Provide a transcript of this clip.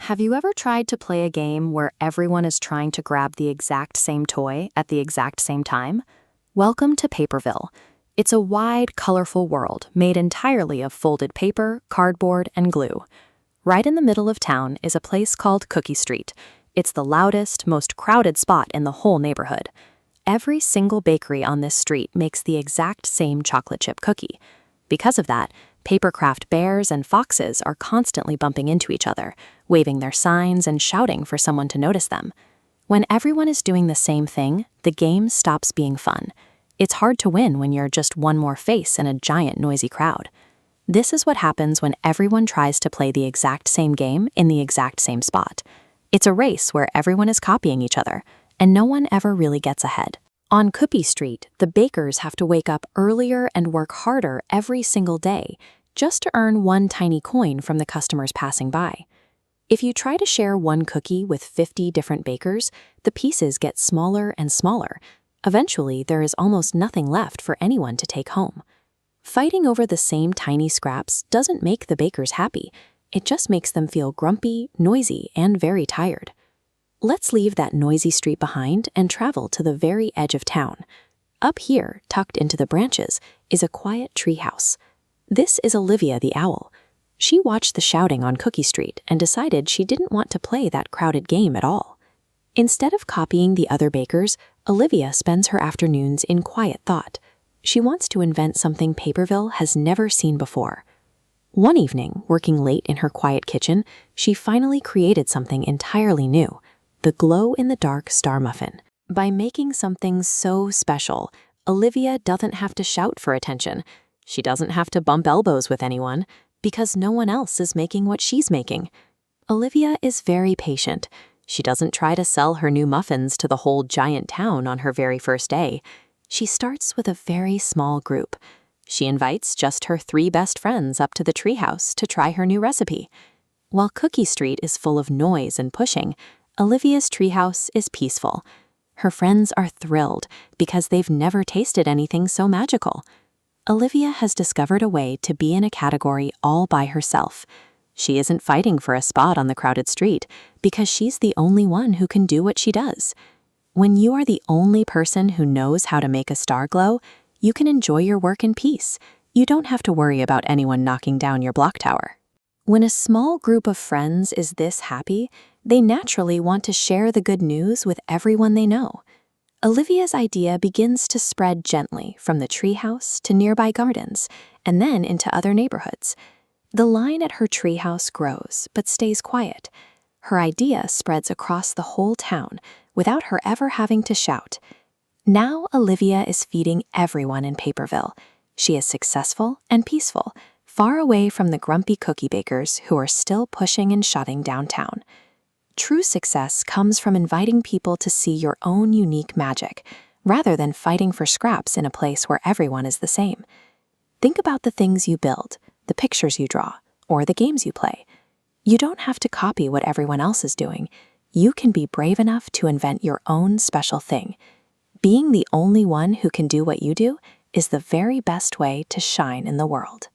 Have you ever tried to play a game where everyone is trying to grab the exact same toy at the exact same time? Welcome to Paperville. It's a wide, colorful world made entirely of folded paper, cardboard, and glue. Right in the middle of town is a place called Cookie Street. It's the loudest, most crowded spot in the whole neighborhood. Every single bakery on this street makes the exact same chocolate chip cookie. Because of that, papercraft bears and foxes are constantly bumping into each other, waving their signs and shouting for someone to notice them. When everyone is doing the same thing, the game stops being fun. It's hard to win when you're just one more face in a giant noisy crowd. This is what happens when everyone tries to play the exact same game in the exact same spot. It's a race where everyone is copying each other, and no one ever really gets ahead. On Cookie Street, the bakers have to wake up earlier and work harder every single day just to earn one tiny coin from the customers passing by. If you try to share one cookie with 50 different bakers, the pieces get smaller and smaller. Eventually, there is almost nothing left for anyone to take home. Fighting over the same tiny scraps doesn't make the bakers happy. It just makes them feel grumpy, noisy, and very tired. Let's leave that noisy street behind and travel to the very edge of town. Up here, tucked into the branches, is a quiet treehouse. This is Olivia the owl. She watched the shouting on Cookie Street and decided she didn't want to play that crowded game at all. Instead of copying the other bakers, Olivia spends her afternoons in quiet thought. She wants to invent something Paperville has never seen before. One evening, working late in her quiet kitchen, she finally created something entirely new. The glow-in-the-dark star muffin. By making something so special, Olivia doesn't have to shout for attention. She doesn't have to bump elbows with anyone, because no one else is making what she's making. Olivia is very patient. She doesn't try to sell her new muffins to the whole giant town on her very first day. She starts with a very small group. She invites just her 3 best friends up to the treehouse to try her new recipe. While Cookie Street is full of noise and pushing, Olivia's treehouse is peaceful. Her friends are thrilled because they've never tasted anything so magical. Olivia has discovered a way to be in a category all by herself. She isn't fighting for a spot on the crowded street because she's the only one who can do what she does. When you are the only person who knows how to make a star glow, you can enjoy your work in peace. You don't have to worry about anyone knocking down your block tower. When a small group of friends is this happy, they naturally want to share the good news with everyone they know. Olivia's idea begins to spread gently from the treehouse to nearby gardens, and then into other neighborhoods. The line at her treehouse grows, but stays quiet. Her idea spreads across the whole town without her ever having to shout. Now Olivia is feeding everyone in Paperville. She is successful and peaceful, far away from the grumpy cookie bakers who are still pushing and shutting downtown. True success comes from inviting people to see your own unique magic, rather than fighting for scraps in a place where everyone is the same. Think about the things you build, the pictures you draw, or the games you play. You don't have to copy what everyone else is doing. You can be brave enough to invent your own special thing. Being the only one who can do what you do is the very best way to shine in the world.